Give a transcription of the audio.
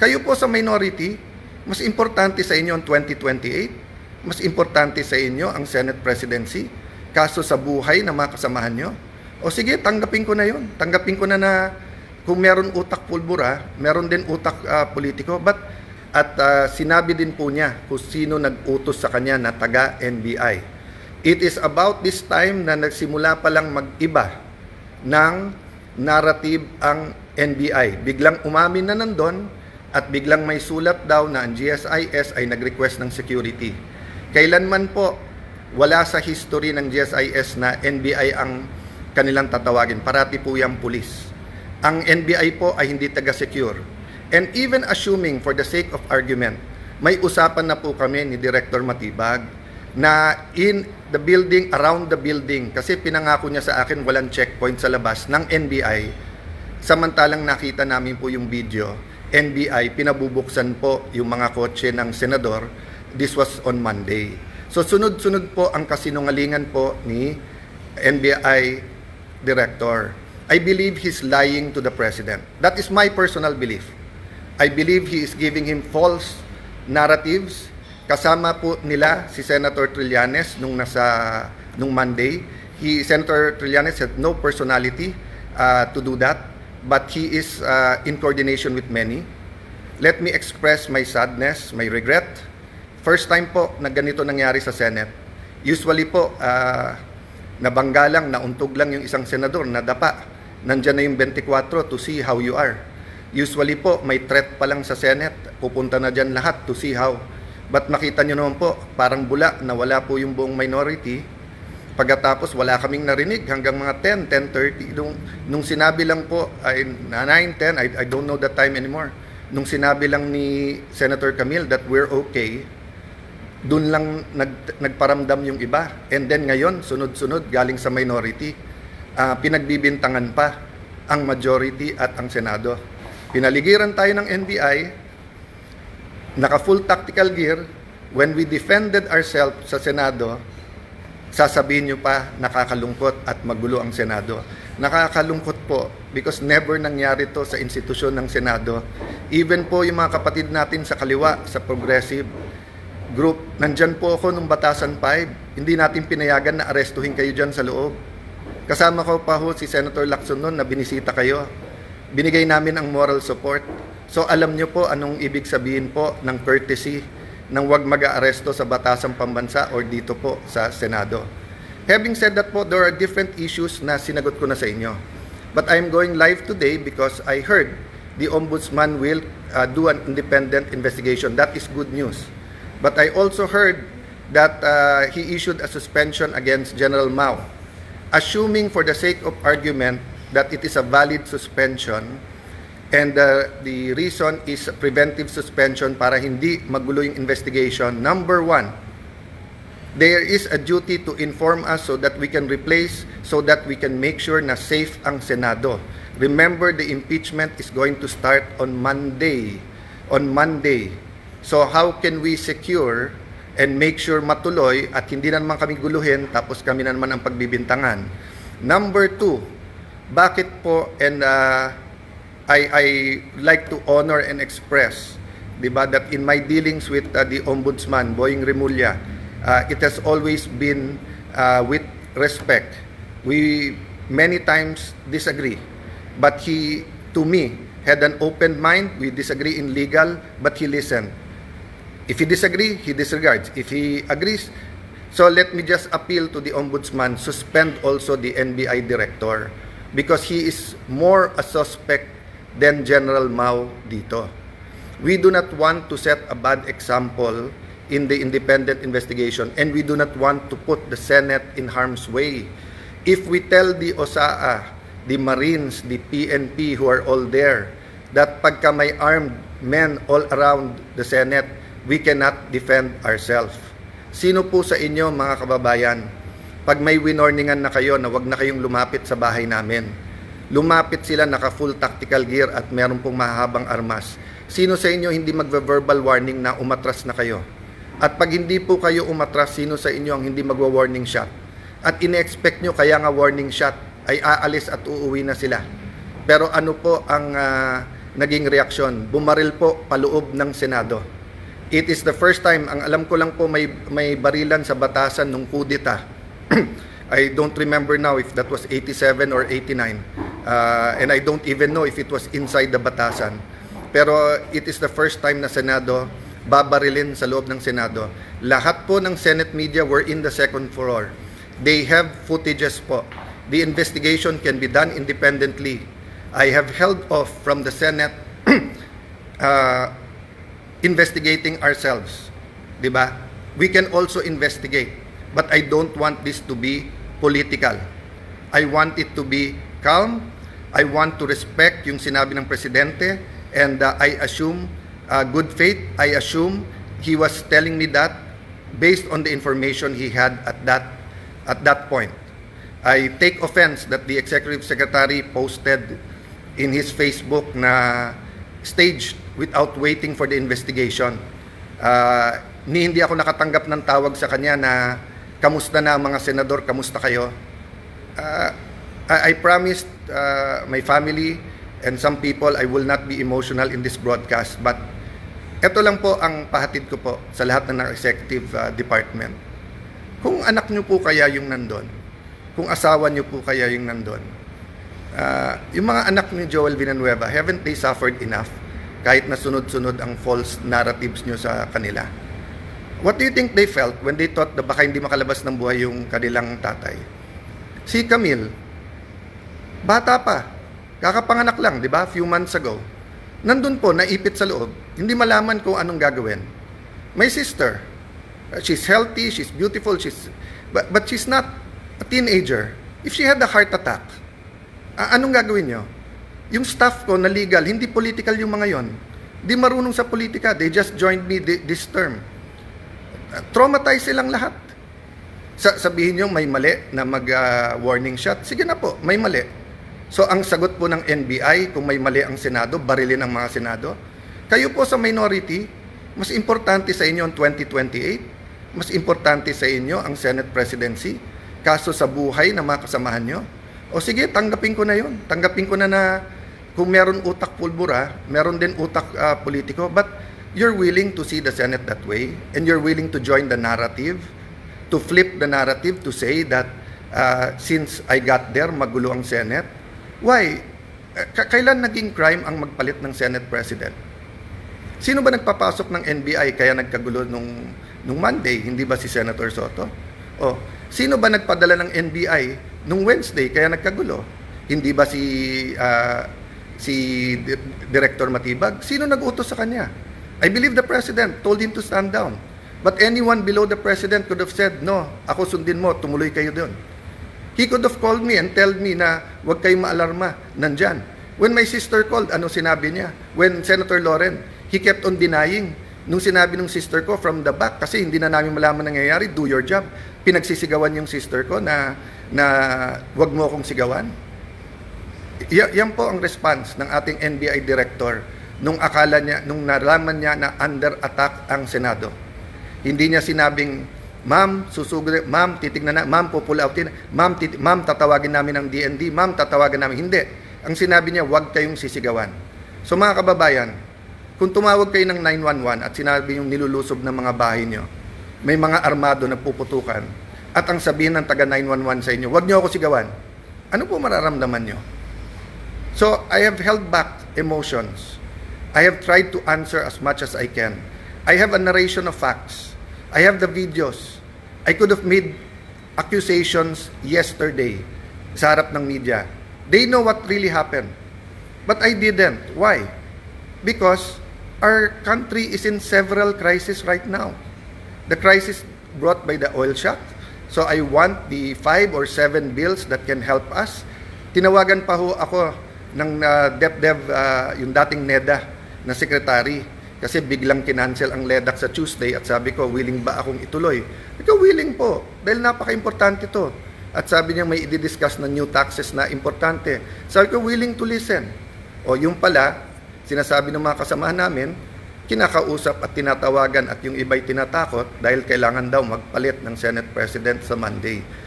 Kayo po sa minority, mas importante sa inyo ang 2028, mas importante sa inyo ang Senate presidency, kaso sa buhay ng mga kasamahan nyo. O sige, tanggapin ko na yun. Tanggapin ko na kung meron utak pulbura, meron din utak politiko. Sinabi din po niya kung sino nag-utos sa kanya na taga-NBI. It is about this time na nagsimula pa lang mag-iba ng narrative ang NBI. Biglang umamin na nandun at biglang may sulat daw na ang GSIS ay nag-request ng security. Kailanman po, wala sa history ng GSIS na NBI ang kanilang tatawagin. Parati po yung pulis. Ang NBI po ay hindi taga-secure. And even assuming for the sake of argument, may usapan na po kami ni Director Matibag na in the building, around the building, kasi pinangako niya sa akin walang checkpoint sa labas ng NBI. Samantalang nakita namin po yung video, NBI, pinabubuksan po yung mga kotse ng senador. This was on Monday. So sunod-sunod po ang kasinungalingan po ni NBI Director. I believe he's lying to the President. That is my personal belief. I believe he is giving him false narratives. Kasama po nila si Senator Trillanes nung Monday. Senator Trillanes had no personality to do that, but he is in coordination with many. Let me express my sadness, my regret. First time po na ganito nangyari sa Senate. Usually po, nabangga lang, nauntog lang yung isang senador, nadapa. Nandyan na yung 24 to see how you are. Usually po, may threat pa lang sa Senate, pupunta na dyan lahat to see how. But makita nyo naman po, parang bula na wala po yung buong minority. Pagkatapos, wala kaming narinig hanggang mga 10, 10:30. Nung sinabi lang po, 9, 10, I don't know the time anymore. Nung sinabi lang ni Senator Camille that we're okay, dun lang nagparamdam yung iba. And then ngayon, sunod-sunod, galing sa minority, pinagbibintangan pa ang majority at ang Senado. Pinaligiran tayo ng NBI, naka-full tactical gear. When we defended ourselves sa Senado, sasabihin nyo pa, nakakalungkot at magulo ang Senado. Nakakalungkot po because never nangyari to sa institusyon ng Senado. Even po yung mga kapatid natin sa kaliwa, sa progressive group, nandyan po ako nung Batasan 5. Hindi natin pinayagan na arestuhin kayo dyan sa loob. Kasama ko pa ho si Senator Lacson noon na binisita kayo. Binigay namin ang moral support. So alam nyo po anong ibig sabihin po ng courtesy nang wag mag-aaresto sa Batasang Pambansa or dito po sa Senado. Having said that po, there are different issues na sinagot ko na sa inyo. But I'm going live today because I heard the Ombudsman will do an independent investigation. That is good news. But I also heard that he issued a suspension against General Mao. Assuming for the sake of argument that it is a valid suspension, and the reason is preventive suspension para hindi magulo yung investigation. Number one, there is a duty to inform us so that we can replace, so that we can make sure na safe ang Senado. Remember, the impeachment is going to start on Monday. So how can we secure and make sure matuloy at hindi na naman kami guluhin tapos kami na naman ang pagbibintangan? Number two, bakit po, and I like to honor and express, diba, that in my dealings with the Ombudsman, Boying Remulla, it has always been with respect. We many times disagree, but he, to me, had an open mind. We disagree in legal, but he listened. If he disagree, he disregards. If he agrees, so let me just appeal to the Ombudsman, suspend also the NBI Director, because he is more a suspect than General Mao dito. We do not want to set a bad example in the independent investigation, and we do not want to put the Senate in harm's way. If we tell the OSAA, the Marines, the PNP who are all there, that pagka may armed men all around the Senate, we cannot defend ourselves. Sino po sa inyo, mga kababayan, pag may winorningan na kayo na wag na kayong lumapit sa bahay namin, lumapit sila naka-full tactical gear at meron pong mahahabang armas. Sino sa inyo hindi magve-verbal warning na umatras na kayo? At pag hindi po kayo umatras, sino sa inyo ang hindi magwa-warning shot? At ine-expect nyo kaya nga warning shot ay aalis at uuwi na sila. Pero ano po ang naging reaksyon. Bumaril po paloob ng Senado. It is the first time, ang alam ko lang po may barilan sa batasan nung kudeta. I don't remember now if that was 87 or 89. And I don't even know if it was inside the batasan. Pero it is the first time na Senado babarilin sa loob ng Senado. Lahat po ng Senate media were in the second floor. They have footages po. The investigation can be done independently. I have held off from the Senate investigating ourselves. Diba? We can also investigate. But I don't want this to be political. I want it to be calm. I want to respect yung sinabi ng Presidente. And I assume good faith. I assume he was telling me that based on the information he had at that point. I take offense that the Executive Secretary posted in his Facebook na staged without waiting for the investigation. Hindi ako nakatanggap ng tawag sa kanya na kamusta na mga senador, kamusta kayo? I promised my family and some people I will not be emotional in this broadcast, but ito lang po ang pahatid ko po sa lahat ng executive department. Kung anak nyo po kaya yung nandun, kung asawa nyo po kaya yung nandun, yung mga anak ni Joel Villanueva, haven't they suffered enough kahit na sunod-sunod ang false narratives nyo sa kanila? What do you think they felt when they thought na baka hindi makalabas ng buhay yung kanilang tatay? Si Camille, bata pa, kakapanganak lang, di ba? Few months ago. Nandun po, naipit sa loob, hindi malaman kung anong gagawin. My sister, she's healthy, she's beautiful, but she's not a teenager. If she had a heart attack, anong gagawin nyo? Yung staff ko na legal, hindi political yung mga yon. Di marunong sa politika, they just joined me this term. Traumatized silang lahat. Sabihin nyo may mali na mag-warning shot, sige na po, may mali. So ang sagot po ng NBI, kung may mali ang Senado, barilin ang mga Senado. Kayo po sa minority, mas importante sa inyo ang 2028, mas importante sa inyo ang Senate presidency, kaso sa buhay ng mga kasamahan nyo. O sige, tanggapin ko na yun. Tanggapin ko na kung meron utak pulbura, meron din utak politiko, but you're willing to see the Senate that way, and you're willing to join the narrative, to flip the narrative, to say that since I got there, magulo ang Senate. Why? Kailan naging crime ang magpalit ng Senate President? Sino ba nagpapasok ng NBI kaya nagkagulo nung Monday? Hindi ba si Senator Soto? O, sino ba nagpadala ng NBI nung Wednesday kaya nagkagulo? Hindi ba si Director Matibag? Sino nag-utos sa kanya? I believe the President told him to stand down. But anyone below the President could have said, no, ako sundin mo, tumuloy kayo doon. He could have called me and told me na huwag kayong maalarma, nandyan. When my sister called, ano sinabi niya? When Senator Loren, he kept on denying. Nung sinabi ng sister ko from the back, kasi hindi na namin malaman nangyayari, do your job. Pinagsisigawan yung sister ko na huwag mo akong sigawan. Yan po ang response ng ating NBI director nung akala niya, nung nalaman niya na under attack ang Senado. Hindi niya sinabing, ma'am, susugod, ma'am, titignan na, ma'am, pupull outin, ma'am, tatawagin namin ng DND, ma'am, tatawagan namin. Hindi. Ang sinabi niya, huwag kayong sisigawan. So mga kababayan, kung tumawag kayo ng 911 at sinabi yung nilulusob ng mga bahay niyo, may mga armado na puputukan, at ang sabihin ng taga 911 sa inyo, huwag niyo ako sigawan, ano po mararamdaman niyo? So, I have held back emotions. I have tried to answer as much as I can. I have a narration of facts. I have the videos. I could have made accusations yesterday sa harap ng media. They know what really happened. But I didn't. Why? Because our country is in several crises right now. The crisis brought by the oil shock. So I want the 5 or 7 bills that can help us. Tinawagan pa ho ako ng DepDev, yung dating NEDA na secretary. Kasi biglang kinancel ang LEDAC sa Tuesday at sabi ko, willing ba akong ituloy? Ikaw, willing po, dahil napaka-importante to. At sabi niya may i-discuss na new taxes na importante. Sabi ko, willing to listen. O yung pala, sinasabi ng mga kasamahan namin, kinakausap at tinatawagan at yung iba'y tinatakot dahil kailangan daw magpalit ng Senate President sa Monday.